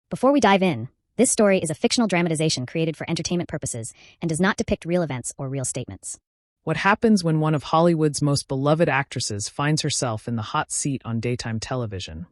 Before we dive in, this story is a fictional dramatization created for entertainment purposes and does not depict real events or real statements. What happens when one of Hollywood's most beloved actresses finds herself in the hot seat on daytime television,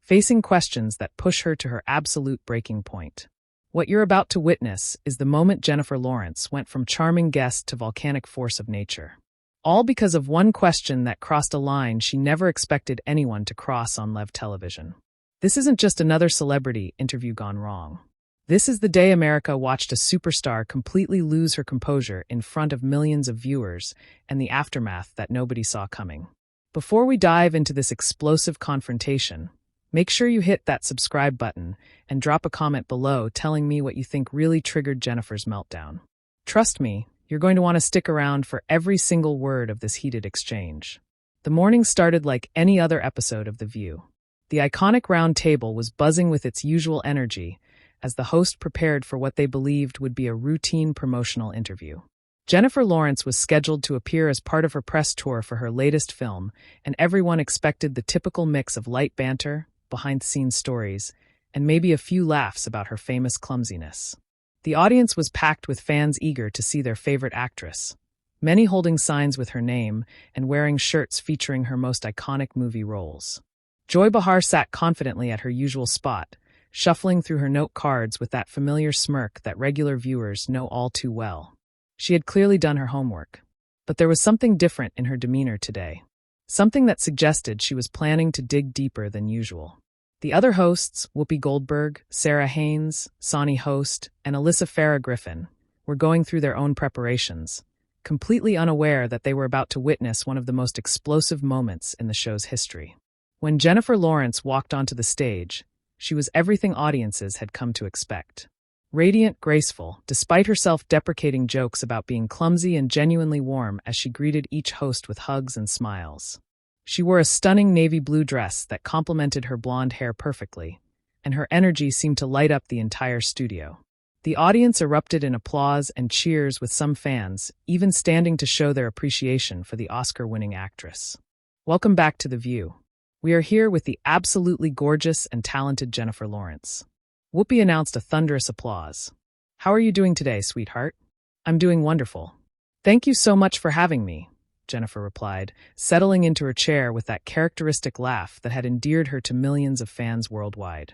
facing questions that push her to her absolute breaking point? What you're about to witness is the moment Jennifer Lawrence went from charming guest to volcanic force of nature. All because of one question that crossed a line she never expected anyone to cross on live television. This isn't just another celebrity interview gone wrong. This is the day America watched a superstar completely lose her composure in front of millions of viewers and the aftermath that nobody saw coming. Before we dive into this explosive confrontation, make sure you hit that subscribe button and drop a comment below telling me what you think really triggered Jennifer's meltdown. Trust me, you're going to want to stick around for every single word of this heated exchange. The morning started like any other episode of The View. The iconic round table was buzzing with its usual energy as the host prepared for what they believed would be a routine promotional interview. Jennifer Lawrence was scheduled to appear as part of her press tour for her latest film, and everyone expected the typical mix of light banter, behind-the-scenes stories, and maybe a few laughs about her famous clumsiness. The audience was packed with fans eager to see their favorite actress, many holding signs with her name and wearing shirts featuring her most iconic movie roles. Behar sat confidently at her usual spot, shuffling through her note cards with that familiar smirk that regular viewers know all too well. She had clearly done her homework, but there was something different in her demeanor today. Something that suggested she was planning to dig deeper than usual. The other hosts, Whoopi Goldberg, Sarah Haynes, Sonny Host, and Alyssa Farah Griffin, were going through their own preparations, completely unaware that they were about to witness one of the most explosive moments in the show's history. When Jennifer Lawrence walked onto the stage, she was everything audiences had come to expect. Radiant, graceful, despite her self-deprecating jokes about being clumsy and genuinely warm as she greeted each host with hugs and smiles. She wore a stunning navy blue dress that complemented her blonde hair perfectly, and her energy seemed to light up the entire studio. The audience erupted in applause and cheers, with some fans even standing to show their appreciation for the Oscar-winning actress. Welcome back to The View. We are here with the absolutely gorgeous and talented Jennifer Lawrence. Whoopi announced a thunderous applause. "How are you doing today, sweetheart?" "I'm doing wonderful. Thank you so much for having me," Jennifer replied, settling into her chair with that characteristic laugh that had endeared her to millions of fans worldwide.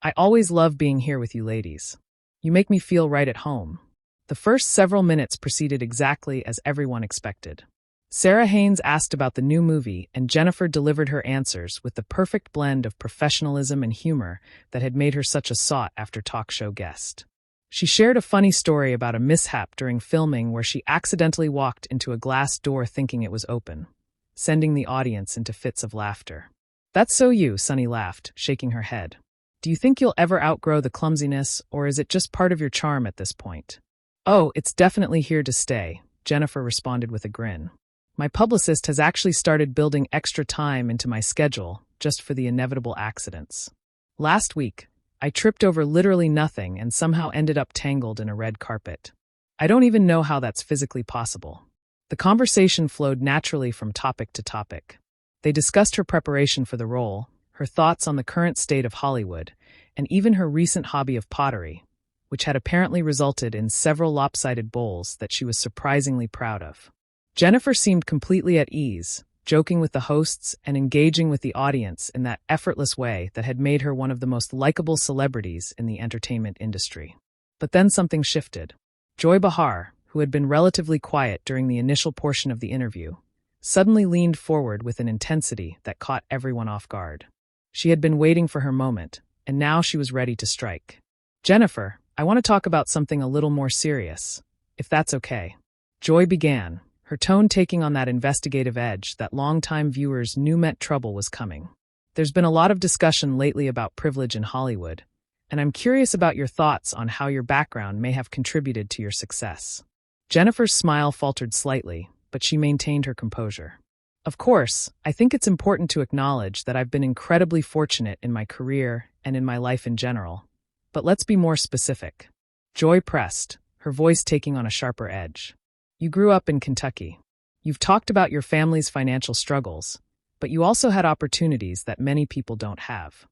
"I always love being here with you ladies. You make me feel right at home." The first several minutes proceeded exactly as everyone expected. Sarah Haynes asked about the new movie, and Jennifer delivered her answers with the perfect blend of professionalism and humor that had made her such a sought-after talk show guest. She shared a funny story about a mishap during filming where she accidentally walked into a glass door thinking it was open, sending the audience into fits of laughter. "That's so you," Sunny laughed, shaking her head. "Do you think you'll ever outgrow the clumsiness, or is it just part of your charm at this point?" "Oh, it's definitely here to stay," Jennifer responded with a grin. "My publicist has actually started building extra time into my schedule just for the inevitable accidents. Last week, I tripped over literally nothing and somehow ended up tangled in a red carpet. I don't even know how that's physically possible." The conversation flowed naturally from topic to topic. They discussed her preparation for the role, her thoughts on the current state of Hollywood, and even her recent hobby of pottery, which had apparently resulted in several lopsided bowls that she was surprisingly proud of. Jennifer seemed completely at ease, joking with the hosts and engaging with the audience in that effortless way that had made her one of the most likable celebrities in the entertainment industry. But then something shifted. Behar, who had been relatively quiet during the initial portion of the interview, suddenly leaned forward with an intensity that caught everyone off guard. She had been waiting for her moment, and now she was ready to strike. "Jennifer, I want to talk about something a little more serious, if that's okay." Joy began, her tone taking on that investigative edge that longtime viewers knew meant trouble was coming. "There's been a lot of discussion lately about privilege in Hollywood, and I'm curious about your thoughts on how your background may have contributed to your success." Jennifer's smile faltered slightly, but she maintained her composure. "Of course, I think it's important to acknowledge that I've been incredibly fortunate in my career and in my life in general. But let's be more specific." Joy pressed, her voice taking on a sharper edge. "You grew up in Kentucky. You've talked about your family's financial struggles, but you also had opportunities that many people don't have.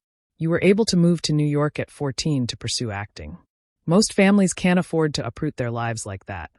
You were able to move to New York at 14 to pursue acting. Most families can't afford to uproot their lives like that.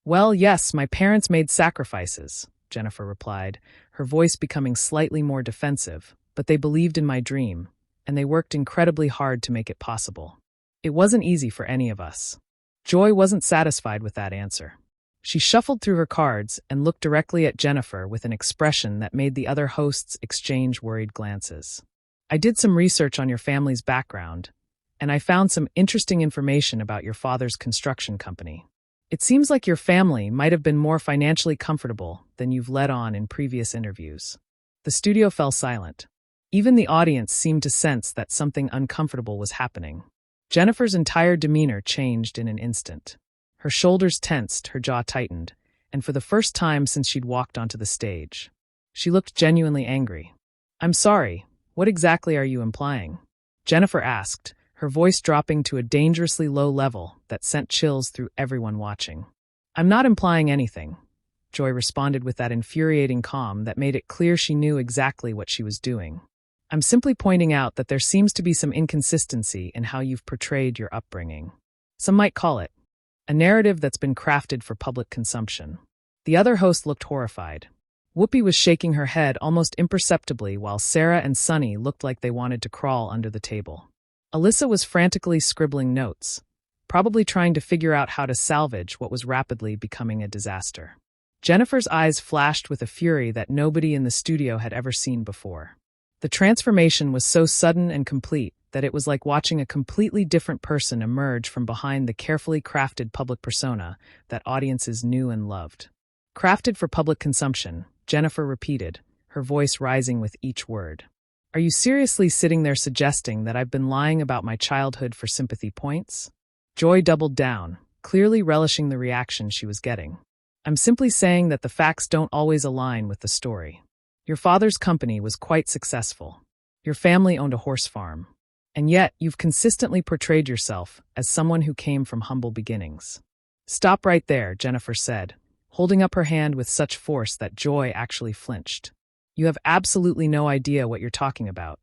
Well, yes, my parents made sacrifices, Jennifer replied, her voice becoming slightly more defensive, but they believed in my dream, and they worked incredibly hard to make it possible. It wasn't easy for any of us. Joy wasn't satisfied with that answer. She shuffled through her cards and looked directly at Jennifer with an expression that made the other hosts exchange worried glances. I did some research on your family's background, and I found some interesting information about your father's construction company. It seems like your family might have been more financially comfortable than you've let on in previous interviews. The studio fell silent. Even the audience seemed to sense that something uncomfortable was happening. Jennifer's entire demeanor changed in an instant. Her shoulders tensed, her jaw tightened, and for the first time since she'd walked onto the stage, she looked genuinely angry. "I'm sorry, what exactly are you implying?" Jennifer asked, her voice dropping to a dangerously low level that sent chills through everyone watching. "I'm not implying anything," Joy responded with that infuriating calm that made it clear she knew exactly what she was doing. "I'm simply pointing out that there seems to be some inconsistency in how you've portrayed your upbringing. Some might call it a narrative that's been crafted for public consumption." The other host looked horrified. Whoopi was shaking her head almost imperceptibly while Sarah and Sunny looked like they wanted to crawl under the table. Alyssa was frantically scribbling notes, probably trying to figure out how to salvage what was rapidly becoming a disaster. Jennifer's eyes flashed with a fury that nobody in the studio had ever seen before. The transformation was so sudden and complete that it was like watching a completely different person emerge from behind the carefully crafted public persona that audiences knew and loved. "Crafted for public consumption," Jennifer repeated, her voice rising with each word. "Are you seriously sitting there suggesting that I've been lying about my childhood for sympathy points?" Joy doubled down, clearly relishing the reaction she was getting. "I'm simply saying that the facts don't always align with the story. Your father's company was quite successful. Your family owned a horse farm. And yet, you've consistently portrayed yourself as someone who came from humble beginnings." "Stop right there," Jennifer said, holding up her hand with such force that Joy actually flinched. "You have absolutely no idea what you're talking about.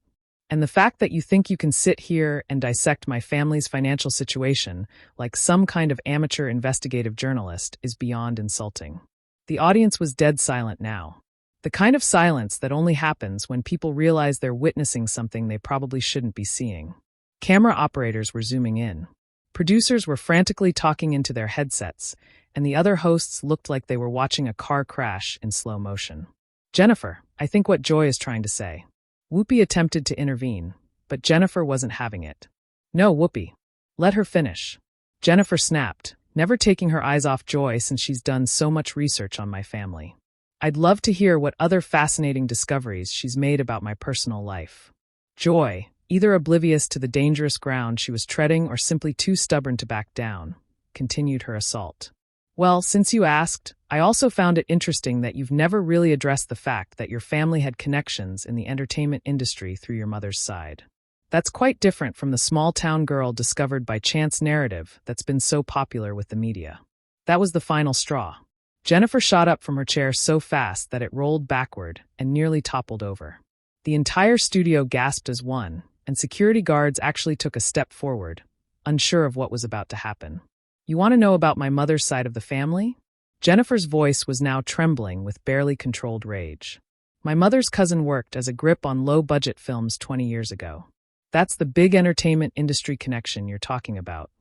And the fact that you think you can sit here and dissect my family's financial situation like some kind of amateur investigative journalist is beyond insulting." The audience was dead silent now. The kind of silence that only happens when people realize they're witnessing something they probably shouldn't be seeing. Camera operators were zooming in. Producers were frantically talking into their headsets, and the other hosts looked like they were watching a car crash in slow motion. "Jennifer, I think what Joy is trying to say." Whoopi attempted to intervene, but Jennifer wasn't having it. "No, Whoopi. Let her finish." Jennifer snapped, never taking her eyes off Joy since she's done so much research on my family. "I'd love to hear what other fascinating discoveries she's made about my personal life." Joy, either oblivious to the dangerous ground she was treading or simply too stubborn to back down, continued her assault. "Well, since you asked, I also found it interesting that you've never really addressed the fact that your family had connections in the entertainment industry through your mother's side. That's quite different from the small-town girl discovered by chance narrative that's been so popular with the media." That was the final straw. Jennifer shot up from her chair so fast that it rolled backward and nearly toppled over. The entire studio gasped as one, and security guards actually took a step forward, unsure of what was about to happen. "You want to know about my mother's side of the family?" Jennifer's voice was now trembling with barely controlled rage. "My mother's cousin worked as a grip on low-budget films 20 years ago. That's the big entertainment industry connection you're talking about.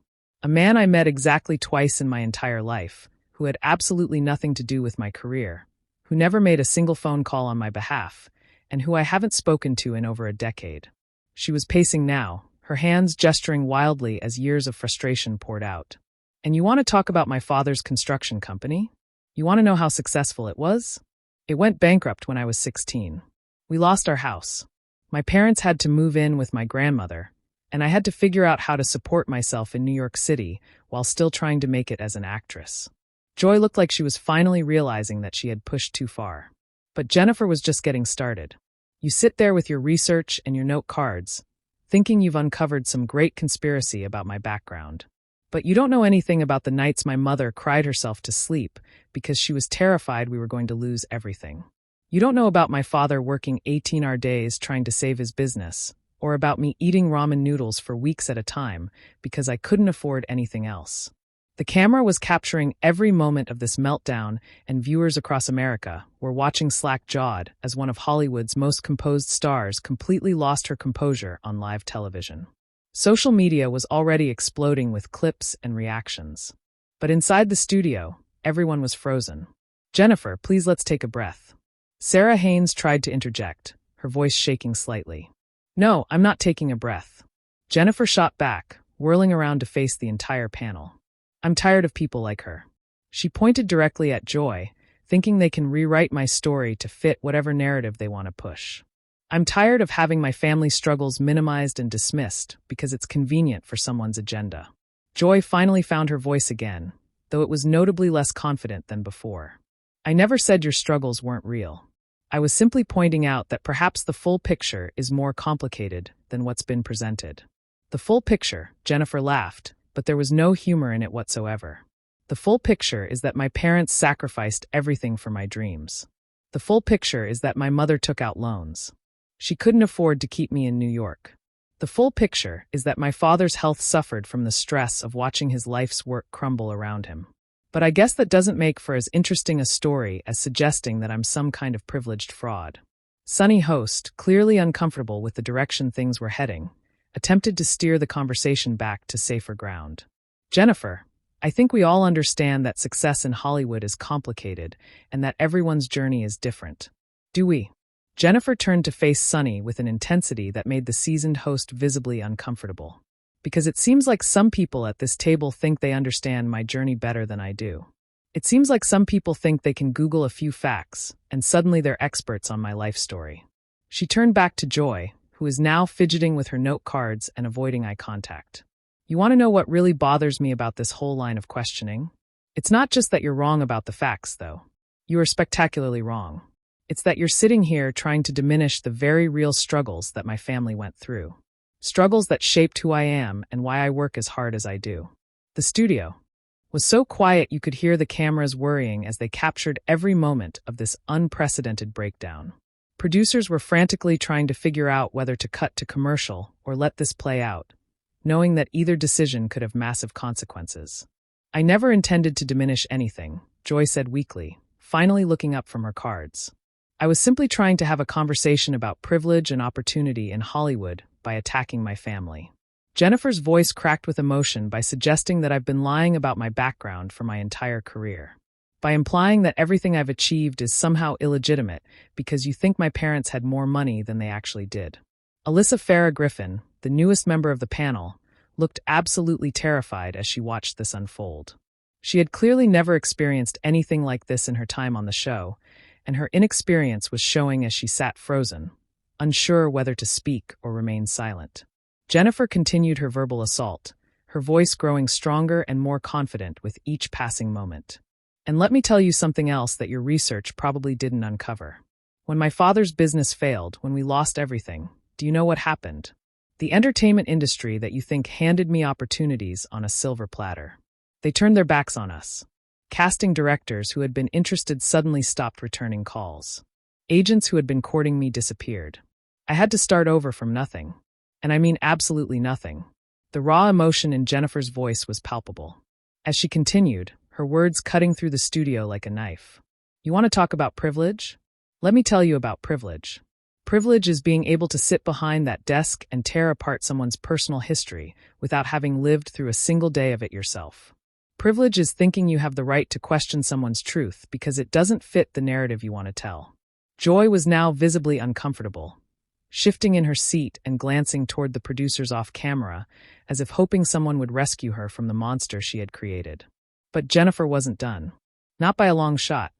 A man I met exactly twice in my entire life, who had absolutely nothing to do with my career, who never made a single phone call on my behalf, and who I haven't spoken to in over a decade." She was pacing now, her hands gesturing wildly as years of frustration poured out. "And you want to talk about my father's construction company? You want to know how successful it was? It went bankrupt when I was 16. We lost our house. My parents had to move in with my grandmother, and I had to figure out how to support myself in New York City while still trying to make it as an actress." Joy looked like she was finally realizing that she had pushed too far. But Jennifer was just getting started. "You sit there with your research and your note cards, thinking you've uncovered some great conspiracy about my background. But you don't know anything about the nights my mother cried herself to sleep because she was terrified we were going to lose everything. You don't know about my father working 18-hour days trying to save his business, or about me eating ramen noodles for weeks at a time because I couldn't afford anything else. The camera was capturing every moment of this meltdown, and viewers across America were watching slack-jawed as one of Hollywood's most composed stars completely lost her composure on live television. Social media was already exploding with clips and reactions. But inside the studio, everyone was frozen. "Jennifer, please let's take a breath." Sarah Haynes tried to interject, her voice shaking slightly. "No, I'm not taking a breath." Jennifer shot back, whirling around to face the entire panel. "I'm tired of people like her." She pointed directly at Joy, thinking they can rewrite my story to fit whatever narrative they want to push. "I'm tired of having my family struggles minimized and dismissed because it's convenient for someone's agenda." Joy finally found her voice again, though it was notably less confident than before. "I never said your struggles weren't real. I was simply pointing out that perhaps the full picture is more complicated than what's been presented." "The full picture," Jennifer laughed, but there was no humor in it whatsoever. "The full picture is that my parents sacrificed everything for my dreams. The full picture is that my mother took out loans. She couldn't afford to keep me in New York. The full picture is that my father's health suffered from the stress of watching his life's work crumble around him. But I guess that doesn't make for as interesting a story as suggesting that I'm some kind of privileged fraud." Sunny host, clearly uncomfortable with the direction things were heading, attempted to steer the conversation back to safer ground. "Jennifer, I think we all understand that success in Hollywood is complicated and that everyone's journey is different. Do we?" Jennifer turned to face Sunny with an intensity that made the seasoned host visibly uncomfortable. "Because it seems like some people at this table think they understand my journey better than I do. It seems like some people think they can Google a few facts, and suddenly they're experts on my life story." She turned back to Joy, who is now fidgeting with her note cards and avoiding eye contact. "You want to know what really bothers me about this whole line of questioning? It's not just that you're wrong about the facts, though. You are spectacularly wrong. It's that you're sitting here trying to diminish the very real struggles that my family went through. Struggles that shaped who I am and why I work as hard as I do." The studio was so quiet you could hear the cameras worrying as they captured every moment of this unprecedented breakdown. Producers were frantically trying to figure out whether to cut to commercial or let this play out, knowing that either decision could have massive consequences. "I never intended to diminish anything," Joy said weakly, finally looking up from her cards. "I was simply trying to have a conversation about privilege and opportunity in Hollywood by attacking my family." Jennifer's voice cracked with emotion by suggesting that I've been lying about my background for my entire career. By implying that everything I've achieved is somehow illegitimate because you think my parents had more money than they actually did. Alyssa Farah Griffin, the newest member of the panel, looked absolutely terrified as she watched this unfold. She had clearly never experienced anything like this in her time on the show, and her inexperience was showing as she sat frozen, unsure whether to speak or remain silent. Jennifer continued her verbal assault, her voice growing stronger and more confident with each passing moment. "And let me tell you something else that your research probably didn't uncover. When my father's business failed, when we lost everything, do you know what happened? The entertainment industry that you think handed me opportunities on a silver platter. They turned their backs on us. Casting directors who had been interested suddenly stopped returning calls. Agents who had been courting me disappeared. I had to start over from nothing. And I mean absolutely nothing." The raw emotion in Jennifer's voice was palpable. As she continued, her words cutting through the studio like a knife. "You want to talk about privilege? Let me tell you about privilege. Privilege is being able to sit behind that desk and tear apart someone's personal history without having lived through a single day of it yourself. Privilege is thinking you have the right to question someone's truth because it doesn't fit the narrative you want to tell." Joy was now visibly uncomfortable, shifting in her seat and glancing toward the producers off camera, as if hoping someone would rescue her from the monster she had created. But Jennifer wasn't done. Not by a long shot.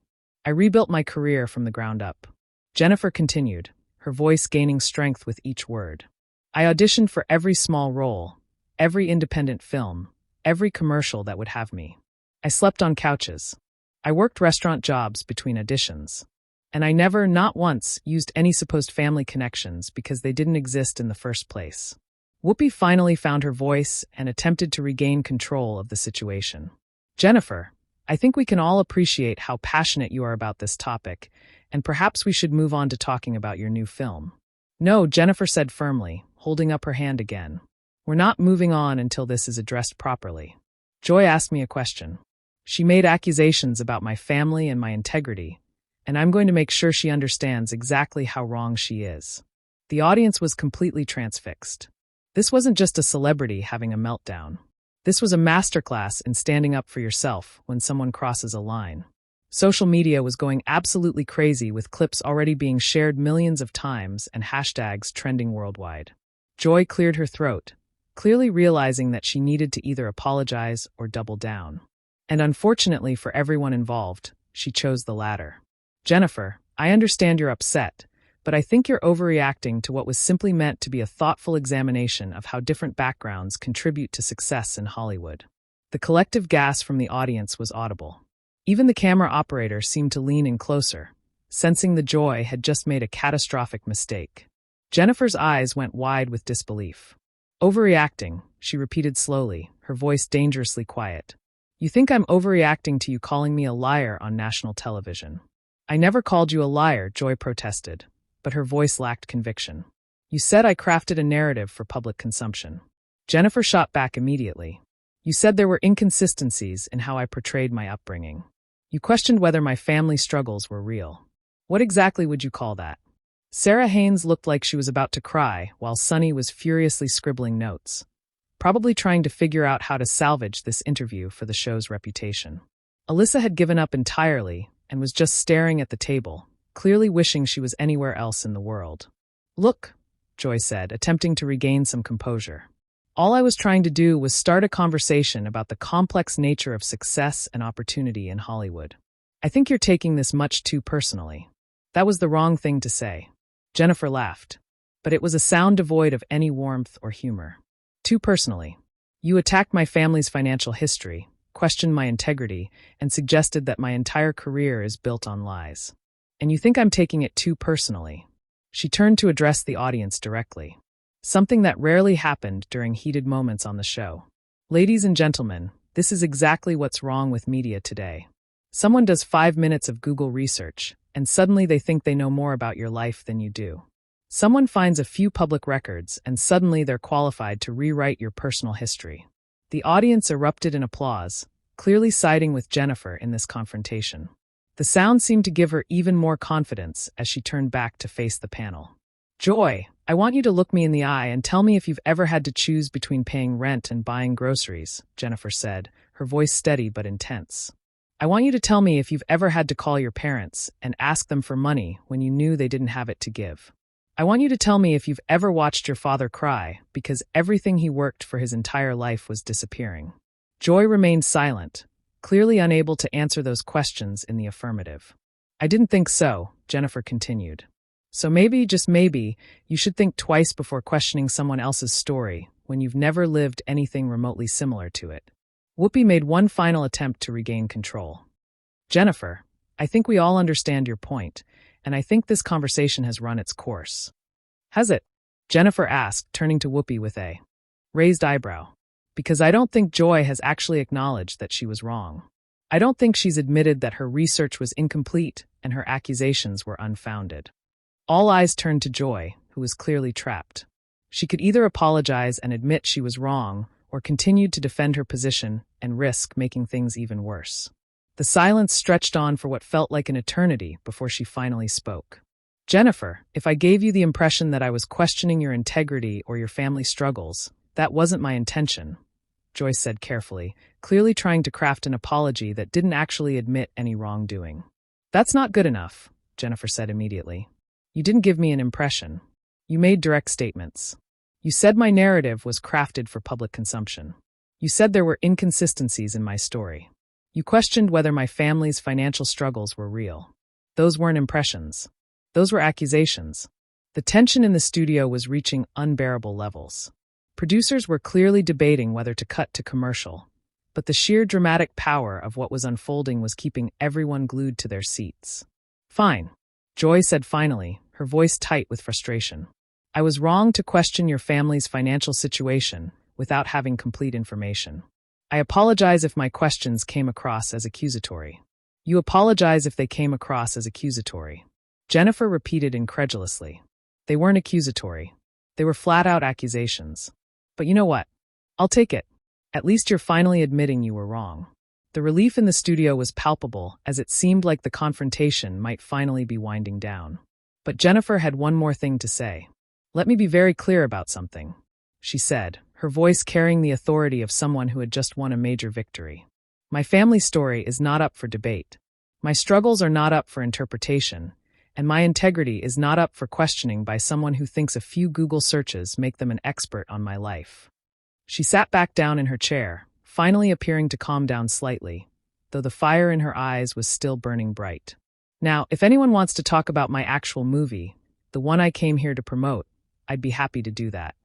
"I rebuilt my career from the ground up." Jennifer continued, her voice gaining strength with each word. "I auditioned for every small role, every independent film, every commercial that would have me. I slept on couches. I worked restaurant jobs between auditions. And I never, not once, used any supposed family connections because they didn't exist in the first place." Whoopi finally found her voice and attempted to regain control of the situation. "Jennifer, I think we can all appreciate how passionate you are about this topic, and perhaps we should move on to talking about your new film." "No," Jennifer said firmly, holding up her hand again. We're not moving on until this is addressed properly. Joy asked me a question. She made accusations about my family and my integrity, and I'm going to make sure she understands exactly how wrong she is. The audience was completely transfixed. This wasn't just a celebrity having a meltdown. This was a masterclass in standing up for yourself when someone crosses a line. Social media was going absolutely crazy with clips already being shared millions of times and hashtags trending worldwide. Joy cleared her throat, clearly realizing that she needed to either apologize or double down. And unfortunately for everyone involved, she chose the latter. Jennifer, I understand you're upset, but I think you're overreacting to what was simply meant to be a thoughtful examination of how different backgrounds contribute to success in Hollywood. The collective gasp from the audience was audible. Even the camera operator seemed to lean in closer, sensing the Joy had just made a catastrophic mistake. Jennifer's eyes went wide with disbelief. Overreacting, she repeated slowly, her voice dangerously quiet. You think I'm overreacting to you calling me a liar on national television? I never called you a liar, Joy protested, but her voice lacked conviction. You said I crafted a narrative for public consumption. Jennifer shot back immediately. You said there were inconsistencies in how I portrayed my upbringing. You questioned whether my family struggles were real. What exactly would you call that? Sarah Haynes looked like she was about to cry, while Sunny was furiously scribbling notes, probably trying to figure out how to salvage this interview for the show's reputation. Alyssa had given up entirely and was just staring at the table, clearly wishing she was anywhere else in the world. Look, Joy said, attempting to regain some composure. All I was trying to do was start a conversation about the complex nature of success and opportunity in Hollywood. I think you're taking this much too personally. That was the wrong thing to say. Jennifer laughed, but it was a sound devoid of any warmth or humor. Too personally. You attacked my family's financial history, questioned my integrity, and suggested that my entire career is built on lies. And you think I'm taking it too personally. She turned to address the audience directly. Something that rarely happened during heated moments on the show. Ladies and gentlemen, this is exactly what's wrong with media today. Someone does 5 minutes of Google research, and suddenly they think they know more about your life than you do. Someone finds a few public records, and suddenly they're qualified to rewrite your personal history. The audience erupted in applause, clearly siding with Jennifer in this confrontation. The sound seemed to give her even more confidence as she turned back to face the panel. Joy, I want you to look me in the eye and tell me if you've ever had to choose between paying rent and buying groceries, Jennifer said, her voice steady but intense. I want you to tell me if you've ever had to call your parents and ask them for money when you knew they didn't have it to give. I want you to tell me if you've ever watched your father cry because everything he worked for his entire life was disappearing. Joy remained silent, clearly unable to answer those questions in the affirmative. I didn't think so, Jennifer continued. So maybe, just maybe, you should think twice before questioning someone else's story when you've never lived anything remotely similar to it. Whoopi made one final attempt to regain control. Jennifer, I think we all understand your point, and I think this conversation has run its course. Has it? Jennifer asked, turning to Whoopi with a raised eyebrow. Because I don't think Joy has actually acknowledged that she was wrong. I don't think she's admitted that her research was incomplete and her accusations were unfounded. All eyes turned to Joy, who was clearly trapped. She could either apologize and admit she was wrong, or continued to defend her position and risk making things even worse. The silence stretched on for what felt like an eternity before she finally spoke. Jennifer, if I gave you the impression that I was questioning your integrity or your family struggles, that wasn't my intention, Joy said carefully, clearly trying to craft an apology that didn't actually admit any wrongdoing. That's not good enough, Jennifer said immediately. You didn't give me an impression. You made direct statements. You said my narrative was crafted for public consumption. You said there were inconsistencies in my story. You questioned whether my family's financial struggles were real. Those weren't impressions. Those were accusations. The tension in the studio was reaching unbearable levels. Producers were clearly debating whether to cut to commercial, but the sheer dramatic power of what was unfolding was keeping everyone glued to their seats. Fine, Joy said finally, her voice tight with frustration. I was wrong to question your family's financial situation without having complete information. I apologize if my questions came across as accusatory. You apologize if they came across as accusatory. Jennifer repeated incredulously. They weren't accusatory. They were flat-out accusations. But you know what? I'll take it. At least you're finally admitting you were wrong. The relief in the studio was palpable, as it seemed like the confrontation might finally be winding down. But Jennifer had one more thing to say. "Let me be very clear about something," she said, her voice carrying the authority of someone who had just won a major victory. "My family story is not up for debate. My struggles are not up for interpretation, and my integrity is not up for questioning by someone who thinks a few Google searches make them an expert on my life." She sat back down in her chair, finally appearing to calm down slightly, though the fire in her eyes was still burning bright. "Now, if anyone wants to talk about my actual movie, the one I came here to promote, I'd be happy to do that.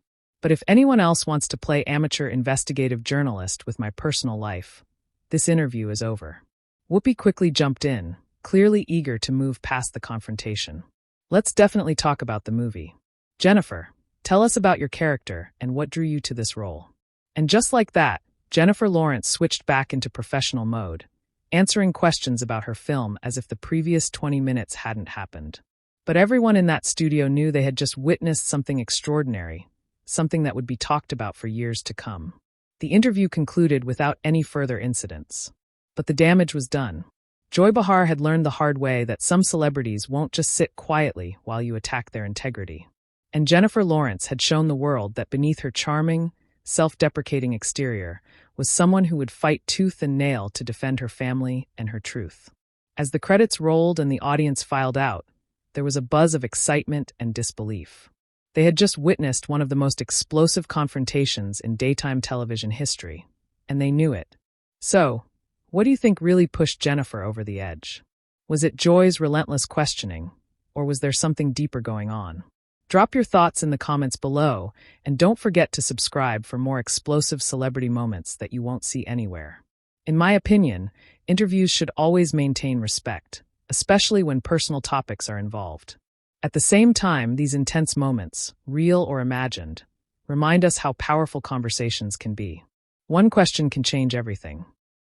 But if anyone else wants to play amateur investigative journalist with my personal life, this interview is over." Whoopi quickly jumped in, clearly eager to move past the confrontation. "Let's definitely talk about the movie. Jennifer, tell us about your character and what drew you to this role." And just like that, Jennifer Lawrence switched back into professional mode, answering questions about her film as if the previous 20 minutes hadn't happened. But everyone in that studio knew they had just witnessed something extraordinary, something that would be talked about for years to come. The interview concluded without any further incidents. But the damage was done. Joy Behar had learned the hard way that some celebrities won't just sit quietly while you attack their integrity. And Jennifer Lawrence had shown the world that beneath her charming, self-deprecating exterior was someone who would fight tooth and nail to defend her family and her truth. As the credits rolled and the audience filed out, there was a buzz of excitement and disbelief. They had just witnessed one of the most explosive confrontations in daytime television history, and they knew it. So, what do you think really pushed Jennifer over the edge? Was it Joy's relentless questioning, or was there something deeper going on? Drop your thoughts in the comments below, and don't forget to subscribe for more explosive celebrity moments that you won't see anywhere. In my opinion, interviews should always maintain respect, especially when personal topics are involved. At the same time, these intense moments, real or imagined, remind us how powerful conversations can be. One question can change everything.